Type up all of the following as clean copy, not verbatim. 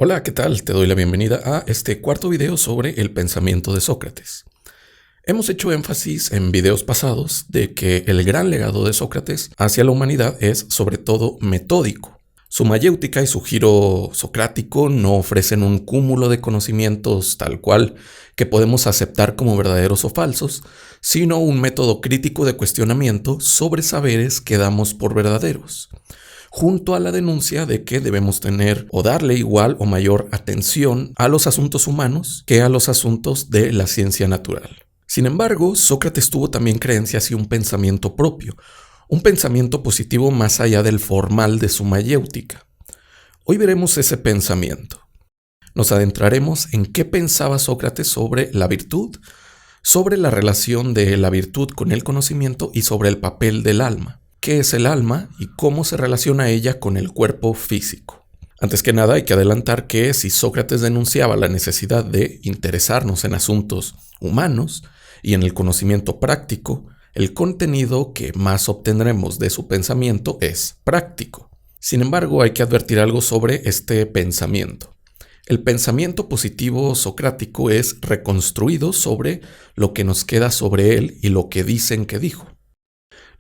Hola, ¿qué tal? Te doy la bienvenida a este cuarto video sobre el pensamiento de Sócrates. Hemos hecho énfasis en videos pasados de que el gran legado de Sócrates hacia la humanidad es sobre todo metódico. Su mayéutica y su giro socrático no ofrecen un cúmulo de conocimientos tal cual que podemos aceptar como verdaderos o falsos, sino un método crítico de cuestionamiento sobre saberes que damos por verdaderos, junto a la denuncia de que debemos tener o darle igual o mayor atención a los asuntos humanos que a los asuntos de la ciencia natural. Sin embargo, Sócrates tuvo también creencias y un pensamiento propio, un pensamiento positivo más allá del formal de su mayéutica. Hoy veremos ese pensamiento. Nos adentraremos en qué pensaba Sócrates sobre la virtud, sobre la relación de la virtud con el conocimiento y sobre el papel del alma. ¿Qué es el alma y cómo se relaciona ella con el cuerpo físico? Antes que nada hay que adelantar que si Sócrates denunciaba la necesidad de interesarnos en asuntos humanos y en el conocimiento práctico, el contenido que más obtendremos de su pensamiento es práctico. Sin embargo, hay que advertir algo sobre este pensamiento. El pensamiento positivo socrático es reconstruido sobre lo que nos queda sobre él y lo que dicen que dijo.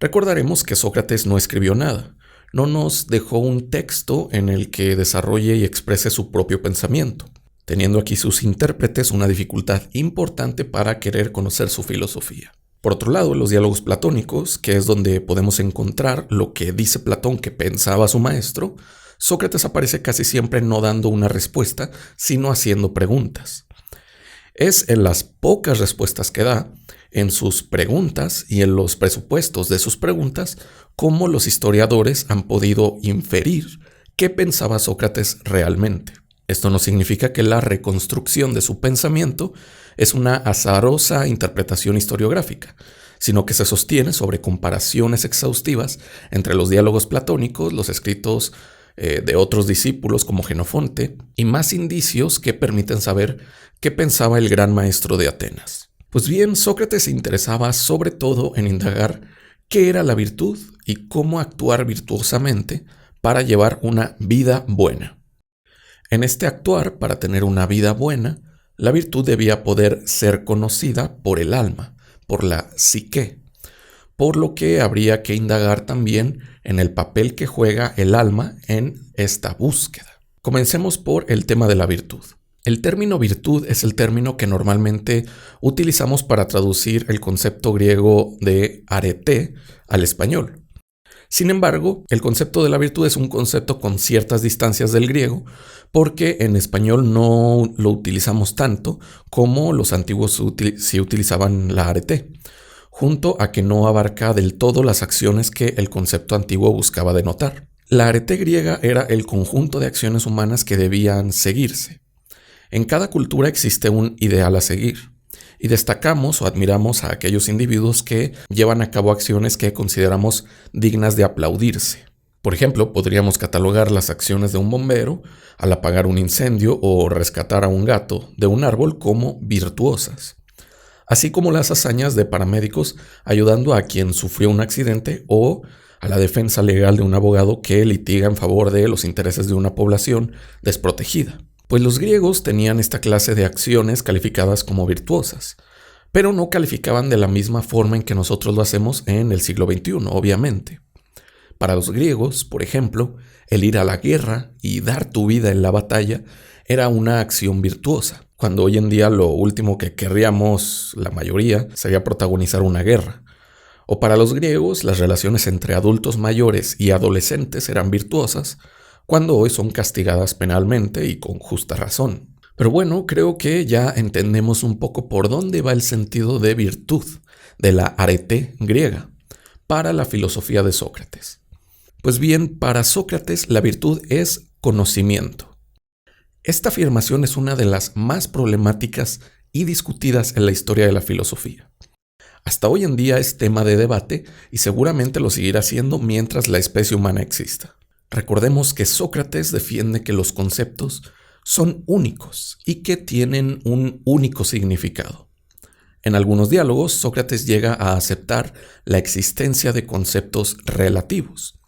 Recordaremos que Sócrates no escribió nada, no nos dejó un texto en el que desarrolle y exprese su propio pensamiento, teniendo aquí sus intérpretes una dificultad importante para querer conocer su filosofía. Por otro lado, los diálogos platónicos, que es donde podemos encontrar lo que dice Platón que pensaba su maestro, Sócrates aparece casi siempre no dando una respuesta, sino haciendo preguntas. Es en las pocas respuestas que da, en sus preguntas y en los presupuestos de sus preguntas, cómo los historiadores han podido inferir qué pensaba Sócrates realmente. Esto no significa que la reconstrucción de su pensamiento es una azarosa interpretación historiográfica, sino que se sostiene sobre comparaciones exhaustivas entre los diálogos platónicos, los escritos de otros discípulos como Jenofonte, y más indicios que permiten saber qué pensaba el gran maestro de Atenas. Pues bien, Sócrates se interesaba sobre todo en indagar qué era la virtud y cómo actuar virtuosamente para llevar una vida buena. En este actuar, para tener una vida buena, la virtud debía poder ser conocida por el alma, por la psique, por lo que habría que indagar también en el papel que juega el alma en esta búsqueda. Comencemos por el tema de la virtud. El término virtud es el término que normalmente utilizamos para traducir el concepto griego de arete al español. Sin embargo, el concepto de la virtud es un concepto con ciertas distancias del griego, porque en español no lo utilizamos tanto como los antiguos sí utilizaban la arete, junto a que no abarca del todo las acciones que el concepto antiguo buscaba denotar. La arete griega era el conjunto de acciones humanas que debían seguirse. En cada cultura existe un ideal a seguir, y destacamos o admiramos a aquellos individuos que llevan a cabo acciones que consideramos dignas de aplaudirse. Por ejemplo, podríamos catalogar las acciones de un bombero al apagar un incendio o rescatar a un gato de un árbol como virtuosas, así como las hazañas de paramédicos ayudando a quien sufrió un accidente o a la defensa legal de un abogado que litiga en favor de los intereses de una población desprotegida. Pues los griegos tenían esta clase de acciones calificadas como virtuosas, pero no calificaban de la misma forma en que nosotros lo hacemos en el siglo XXI, obviamente. Para los griegos, por ejemplo, el ir a la guerra y dar tu vida en la batalla era una acción virtuosa, cuando hoy en día lo último que querríamos, la mayoría, sería protagonizar una guerra. O para los griegos, las relaciones entre adultos mayores y adolescentes eran virtuosas, cuando hoy son castigadas penalmente y con justa razón. Pero bueno, creo que ya entendemos un poco por dónde va el sentido de virtud de la arete griega para la filosofía de Sócrates. Pues bien, para Sócrates la virtud es conocimiento. Esta afirmación es una de las más problemáticas y discutidas en la historia de la filosofía. Hasta hoy en día es tema de debate y seguramente lo seguirá siendo mientras la especie humana exista. Recordemos que Sócrates defiende que los conceptos son únicos y que tienen un único significado. En algunos diálogos, Sócrates llega a aceptar la existencia de conceptos relativos,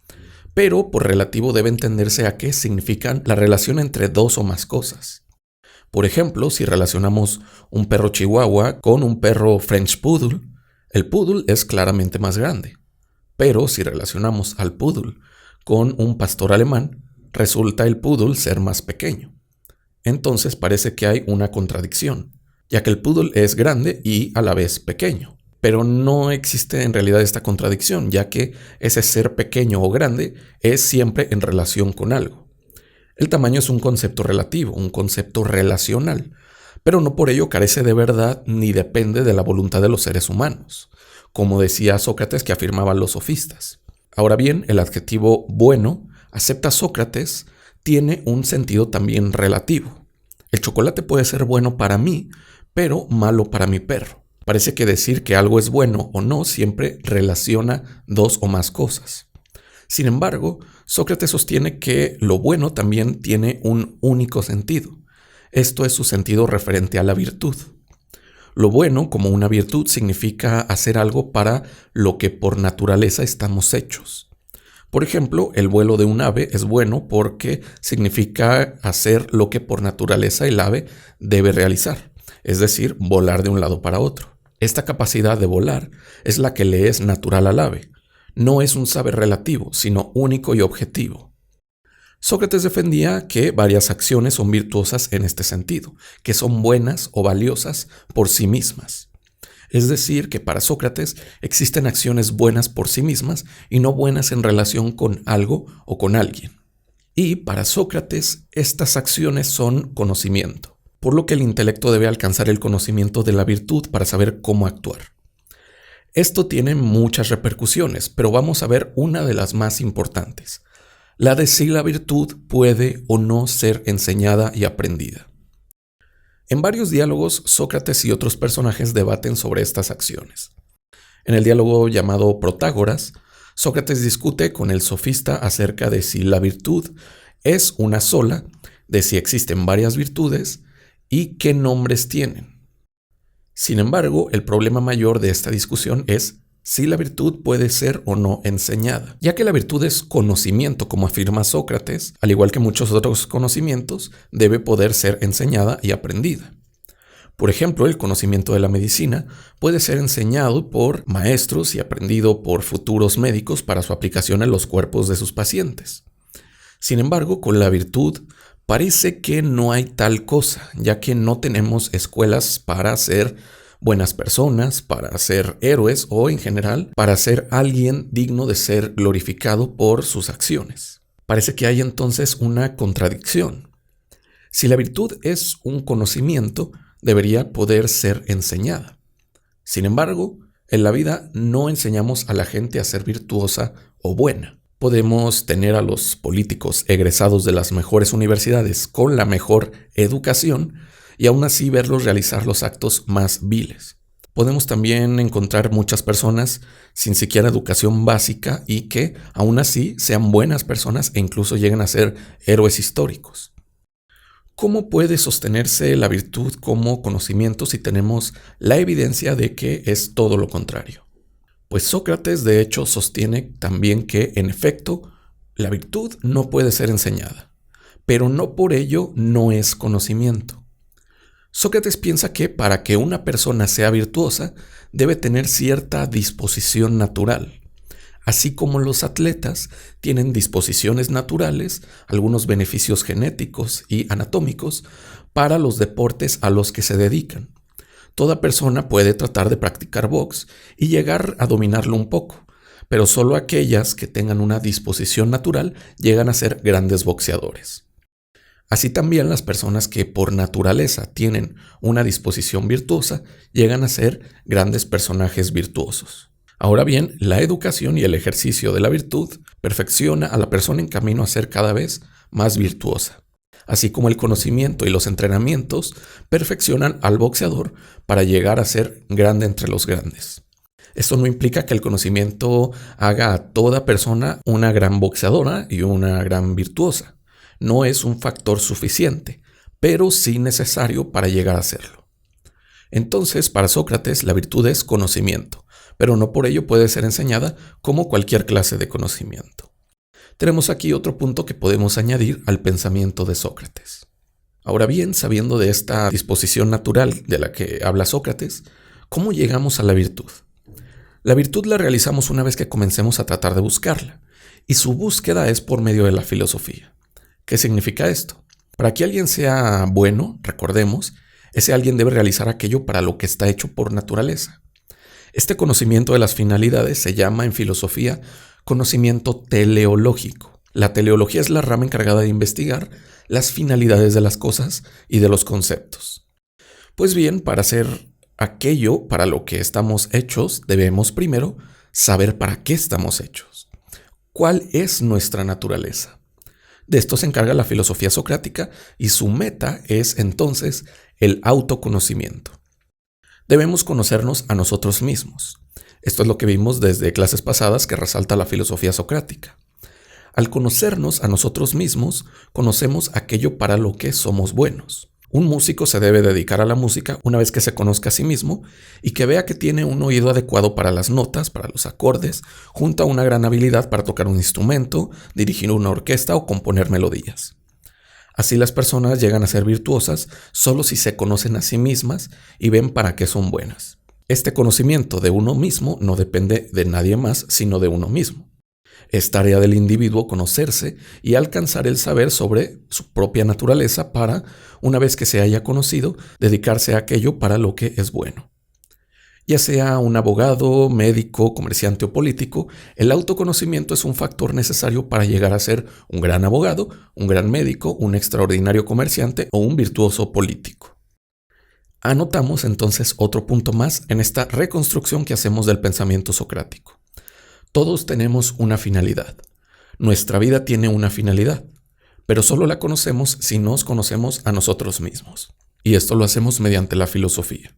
pero por relativo debe entenderse a qué significan la relación entre dos o más cosas. Por ejemplo, si relacionamos un perro chihuahua con un perro French Poodle, el poodle es claramente más grande. Pero si relacionamos al poodle con un pastor alemán, resulta el poodle ser más pequeño. Entonces parece que hay una contradicción, ya que el poodle es grande y a la vez pequeño. Pero no existe en realidad esta contradicción, ya que ese ser pequeño o grande es siempre en relación con algo. El tamaño es un concepto relativo, un concepto relacional, pero no por ello carece de verdad ni depende de la voluntad de los seres humanos, como decía Sócrates que afirmaban los sofistas. Ahora bien, el adjetivo bueno, acepta Sócrates, tiene un sentido también relativo. El chocolate puede ser bueno para mí, pero malo para mi perro. Parece que decir que algo es bueno o no siempre relaciona dos o más cosas. Sin embargo, Sócrates sostiene que lo bueno también tiene un único sentido. Esto es su sentido referente a la virtud. Lo bueno, como una virtud, significa hacer algo para lo que por naturaleza estamos hechos. Por ejemplo, el vuelo de un ave es bueno porque significa hacer lo que por naturaleza el ave debe realizar, es decir, volar de un lado para otro. Esta capacidad de volar es la que le es natural al ave. No es un saber relativo, sino único y objetivo. Sócrates defendía que varias acciones son virtuosas en este sentido, que son buenas o valiosas por sí mismas. Es decir, que para Sócrates existen acciones buenas por sí mismas y no buenas en relación con algo o con alguien. Y para Sócrates, estas acciones son conocimiento, por lo que el intelecto debe alcanzar el conocimiento de la virtud para saber cómo actuar. Esto tiene muchas repercusiones, pero vamos a ver una de las más importantes. La de si la virtud puede o no ser enseñada y aprendida. En varios diálogos, Sócrates y otros personajes debaten sobre estas acciones. En el diálogo llamado Protágoras, Sócrates discute con el sofista acerca de si la virtud es una sola, de si existen varias virtudes y qué nombres tienen. Sin embargo, el problema mayor de esta discusión es si la virtud puede ser o no enseñada, ya que la virtud es conocimiento, como afirma Sócrates, al igual que muchos otros conocimientos, debe poder ser enseñada y aprendida. Por ejemplo, el conocimiento de la medicina puede ser enseñado por maestros y aprendido por futuros médicos para su aplicación en los cuerpos de sus pacientes. Sin embargo, con la virtud parece que no hay tal cosa, ya que no tenemos escuelas para ser buenas personas, para ser héroes o, en general, para ser alguien digno de ser glorificado por sus acciones. Parece que hay entonces una contradicción. Si la virtud es un conocimiento, debería poder ser enseñada. Sin embargo, en la vida no enseñamos a la gente a ser virtuosa o buena. Podemos tener a los políticos egresados de las mejores universidades con la mejor educación y aún así verlos realizar los actos más viles. Podemos también encontrar muchas personas sin siquiera educación básica y que aún así sean buenas personas e incluso lleguen a ser héroes históricos. ¿Cómo puede sostenerse la virtud como conocimiento si tenemos la evidencia de que es todo lo contrario? Pues Sócrates de hecho sostiene también que, en efecto, la virtud no puede ser enseñada, pero no por ello no es conocimiento. Sócrates piensa que para que una persona sea virtuosa debe tener cierta disposición natural. Así como los atletas tienen disposiciones naturales, algunos beneficios genéticos y anatómicos para los deportes a los que se dedican. Toda persona puede tratar de practicar box y llegar a dominarlo un poco, pero solo aquellas que tengan una disposición natural llegan a ser grandes boxeadores. Así también las personas que por naturaleza tienen una disposición virtuosa llegan a ser grandes personajes virtuosos. Ahora bien, la educación y el ejercicio de la virtud perfecciona a la persona en camino a ser cada vez más virtuosa, así como el conocimiento y los entrenamientos perfeccionan al boxeador para llegar a ser grande entre los grandes. Esto no implica que el conocimiento haga a toda persona una gran boxeadora y una gran virtuosa. No es un factor suficiente, pero sí necesario para llegar a serlo. Entonces, para Sócrates, la virtud es conocimiento, pero no por ello puede ser enseñada como cualquier clase de conocimiento. Tenemos aquí otro punto que podemos añadir al pensamiento de Sócrates. Ahora bien, sabiendo de esta disposición natural de la que habla Sócrates, ¿cómo llegamos a la virtud? La virtud la realizamos una vez que comencemos a tratar de buscarla, y su búsqueda es por medio de la filosofía. ¿Qué significa esto? Para que alguien sea bueno, recordemos, ese alguien debe realizar aquello para lo que está hecho por naturaleza. Este conocimiento de las finalidades se llama en filosofía conocimiento teleológico. La teleología es la rama encargada de investigar las finalidades de las cosas y de los conceptos. Pues bien, para hacer aquello para lo que estamos hechos, debemos primero saber para qué estamos hechos. ¿Cuál es nuestra naturaleza? De esto se encarga la filosofía socrática y su meta es entonces el autoconocimiento. Debemos conocernos a nosotros mismos. Esto es lo que vimos desde clases pasadas que resalta la filosofía socrática. Al conocernos a nosotros mismos, conocemos aquello para lo que somos buenos. Un músico se debe dedicar a la música una vez que se conozca a sí mismo y que vea que tiene un oído adecuado para las notas, para los acordes, junto a una gran habilidad para tocar un instrumento, dirigir una orquesta o componer melodías. Así las personas llegan a ser virtuosas solo si se conocen a sí mismas y ven para qué son buenas. Este conocimiento de uno mismo no depende de nadie más, sino de uno mismo. Es tarea del individuo conocerse y alcanzar el saber sobre su propia naturaleza para, una vez que se haya conocido, dedicarse a aquello para lo que es bueno. Ya sea un abogado, médico, comerciante o político, el autoconocimiento es un factor necesario para llegar a ser un gran abogado, un gran médico, un extraordinario comerciante o un virtuoso político. Anotamos entonces otro punto más en esta reconstrucción que hacemos del pensamiento socrático. Todos tenemos una finalidad. Nuestra vida tiene una finalidad, pero solo la conocemos si nos conocemos a nosotros mismos. Y esto lo hacemos mediante la filosofía.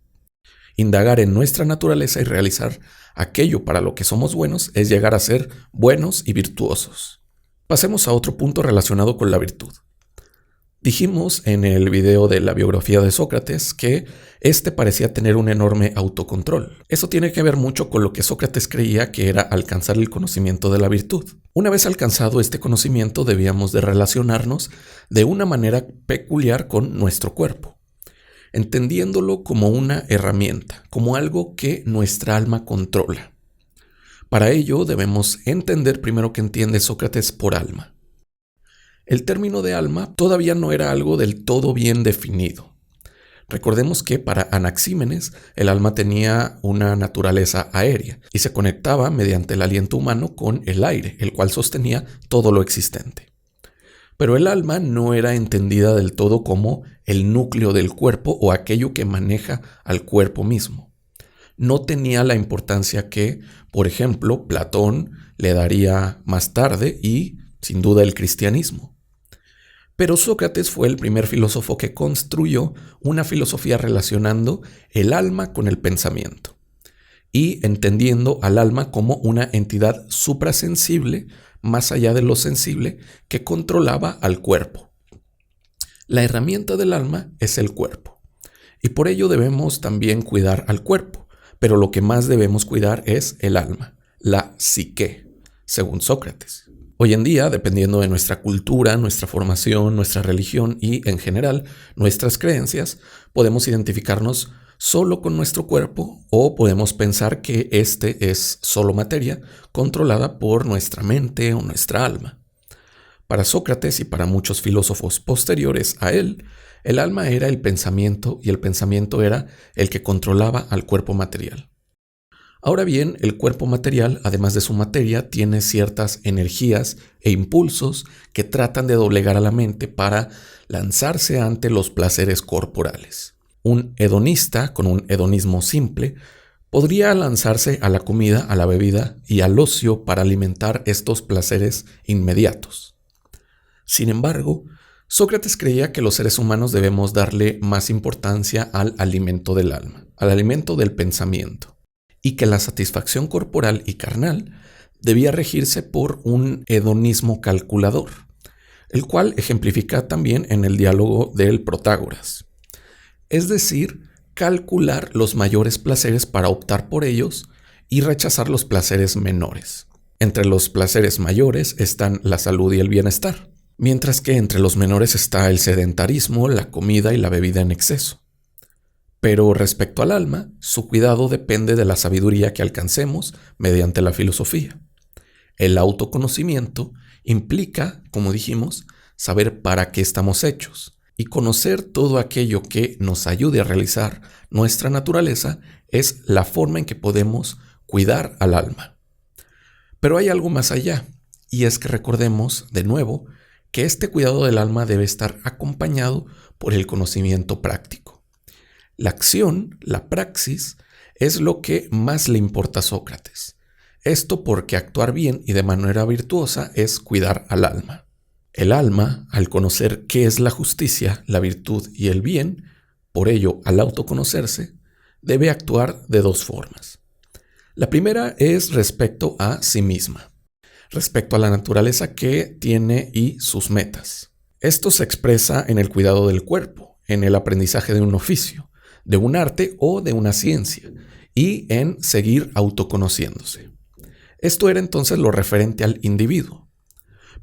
Indagar en nuestra naturaleza y realizar aquello para lo que somos buenos es llegar a ser buenos y virtuosos. Pasemos a otro punto relacionado con la virtud. Dijimos en el video de la biografía de Sócrates que este parecía tener un enorme autocontrol. Eso tiene que ver mucho con lo que Sócrates creía que era alcanzar el conocimiento de la virtud. Una vez alcanzado este conocimiento, debíamos de relacionarnos de una manera peculiar con nuestro cuerpo, entendiéndolo como una herramienta, como algo que nuestra alma controla. Para ello debemos entender primero qué entiende Sócrates por alma. El término de alma todavía no era algo del todo bien definido. Recordemos que para Anaxímenes el alma tenía una naturaleza aérea y se conectaba mediante el aliento humano con el aire, el cual sostenía todo lo existente. Pero el alma no era entendida del todo como el núcleo del cuerpo o aquello que maneja al cuerpo mismo. No tenía la importancia que, por ejemplo, Platón le daría más tarde y, sin duda, el cristianismo. Pero Sócrates fue el primer filósofo que construyó una filosofía relacionando el alma con el pensamiento y entendiendo al alma como una entidad suprasensible, más allá de lo sensible, que controlaba al cuerpo. La herramienta del alma es el cuerpo, y por ello debemos también cuidar al cuerpo, pero lo que más debemos cuidar es el alma, la psique, según Sócrates. Hoy en día, dependiendo de nuestra cultura, nuestra formación, nuestra religión y, en general, nuestras creencias, podemos identificarnos solo con nuestro cuerpo o podemos pensar que este es solo materia controlada por nuestra mente o nuestra alma. Para Sócrates y para muchos filósofos posteriores a él, el alma era el pensamiento y el pensamiento era el que controlaba al cuerpo material. Ahora bien, el cuerpo material, además de su materia, tiene ciertas energías e impulsos que tratan de doblegar a la mente para lanzarse ante los placeres corporales. Un hedonista, con un hedonismo simple, podría lanzarse a la comida, a la bebida y al ocio para alimentar estos placeres inmediatos. Sin embargo, Sócrates creía que los seres humanos debemos darle más importancia al alimento del alma, al alimento del pensamiento, y que la satisfacción corporal y carnal debía regirse por un hedonismo calculador, el cual ejemplifica también en el diálogo del Protágoras. Es decir, calcular los mayores placeres para optar por ellos y rechazar los placeres menores. Entre los placeres mayores están la salud y el bienestar, mientras que entre los menores está el sedentarismo, la comida y la bebida en exceso. Pero respecto al alma, su cuidado depende de la sabiduría que alcancemos mediante la filosofía. El autoconocimiento implica, como dijimos, saber para qué estamos hechos, y conocer todo aquello que nos ayude a realizar nuestra naturaleza es la forma en que podemos cuidar al alma. Pero hay algo más allá, y es que recordemos, de nuevo, que este cuidado del alma debe estar acompañado por el conocimiento práctico. La acción, la praxis, es lo que más le importa a Sócrates. Esto porque actuar bien y de manera virtuosa es cuidar al alma. El alma, al conocer qué es la justicia, la virtud y el bien, por ello, al autoconocerse, debe actuar de dos formas. La primera es respecto a sí misma, respecto a la naturaleza que tiene y sus metas. Esto se expresa en el cuidado del cuerpo, en el aprendizaje de un oficio, de un arte o de una ciencia, y en seguir autoconociéndose. Esto era entonces lo referente al individuo.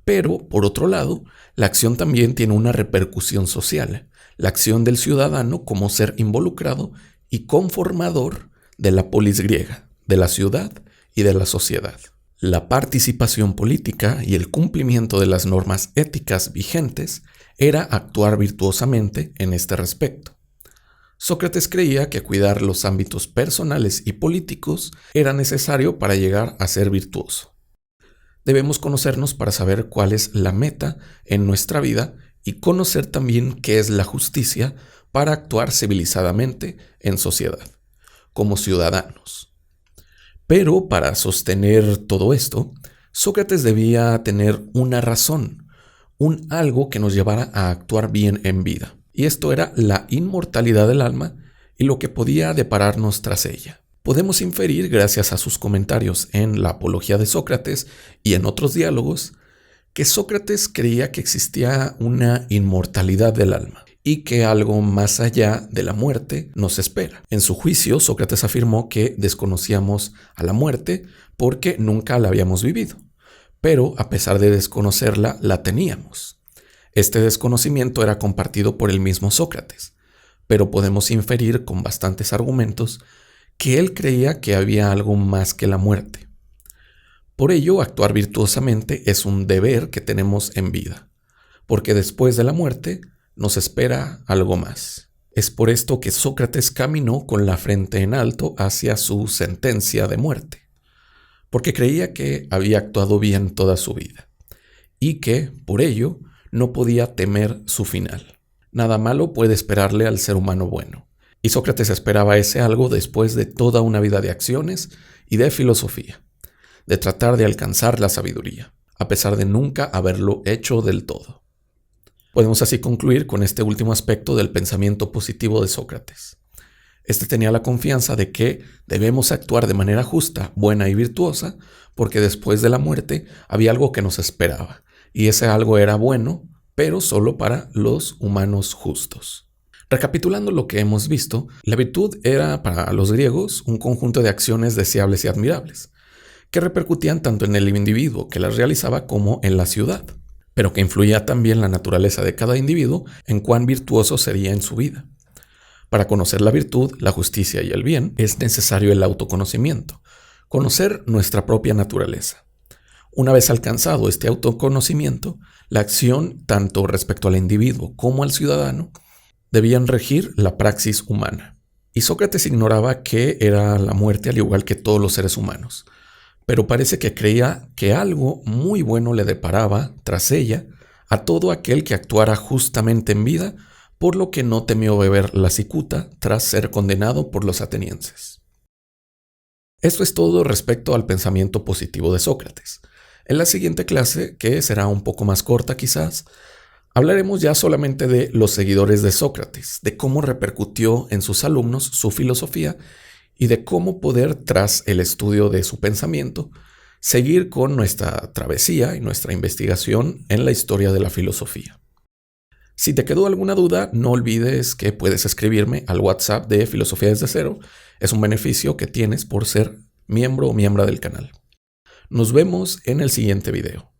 Pero, por otro lado, la acción también tiene una repercusión social, la acción del ciudadano como ser involucrado y conformador de la polis griega, de la ciudad y de la sociedad. La participación política y el cumplimiento de las normas éticas vigentes era actuar virtuosamente en este respecto. Sócrates creía que cuidar los ámbitos personales y políticos era necesario para llegar a ser virtuoso. Debemos conocernos para saber cuál es la meta en nuestra vida y conocer también qué es la justicia para actuar civilizadamente en sociedad, como ciudadanos. Pero para sostener todo esto, Sócrates debía tener una razón, un algo que nos llevara a actuar bien en vida. Y esto era la inmortalidad del alma y lo que podía depararnos tras ella. Podemos inferir, gracias a sus comentarios en la Apología de Sócrates y en otros diálogos, que Sócrates creía que existía una inmortalidad del alma y que algo más allá de la muerte nos espera. En su juicio, Sócrates afirmó que desconocíamos a la muerte porque nunca la habíamos vivido, pero a pesar de desconocerla, la teníamos. Este desconocimiento era compartido por el mismo Sócrates, pero podemos inferir con bastantes argumentos que él creía que había algo más que la muerte. Por ello, actuar virtuosamente es un deber que tenemos en vida, porque después de la muerte nos espera algo más. Es por esto que Sócrates caminó con la frente en alto hacia su sentencia de muerte, porque creía que había actuado bien toda su vida, y que, por ello, no podía temer su final. Nada malo puede esperarle al ser humano bueno. Y Sócrates esperaba ese algo después de toda una vida de acciones y de filosofía, de tratar de alcanzar la sabiduría, a pesar de nunca haberlo hecho del todo. Podemos así concluir con este último aspecto del pensamiento positivo de Sócrates. Este tenía la confianza de que debemos actuar de manera justa, buena y virtuosa, porque después de la muerte había algo que nos esperaba. Y ese algo era bueno, pero solo para los humanos justos. Recapitulando lo que hemos visto, la virtud era para los griegos un conjunto de acciones deseables y admirables, que repercutían tanto en el individuo que las realizaba como en la ciudad, pero que influía también la naturaleza de cada individuo en cuán virtuoso sería en su vida. Para conocer la virtud, la justicia y el bien, es necesario el autoconocimiento, conocer nuestra propia naturaleza. Una vez alcanzado este autoconocimiento, la acción, tanto respecto al individuo como al ciudadano, debían regir la praxis humana. Y Sócrates ignoraba qué era la muerte al igual que todos los seres humanos, pero parece que creía que algo muy bueno le deparaba, tras ella, a todo aquel que actuara justamente en vida, por lo que no temió beber la cicuta tras ser condenado por los atenienses. Esto es todo respecto al pensamiento positivo de Sócrates. En la siguiente clase, que será un poco más corta quizás, hablaremos ya solamente de los seguidores de Sócrates, de cómo repercutió en sus alumnos su filosofía y de cómo poder, tras el estudio de su pensamiento, seguir con nuestra travesía y nuestra investigación en la historia de la filosofía. Si te quedó alguna duda, no olvides que puedes escribirme al WhatsApp de Filosofía desde Cero. Es un beneficio que tienes por ser miembro o miembro del canal. Nos vemos en el siguiente video.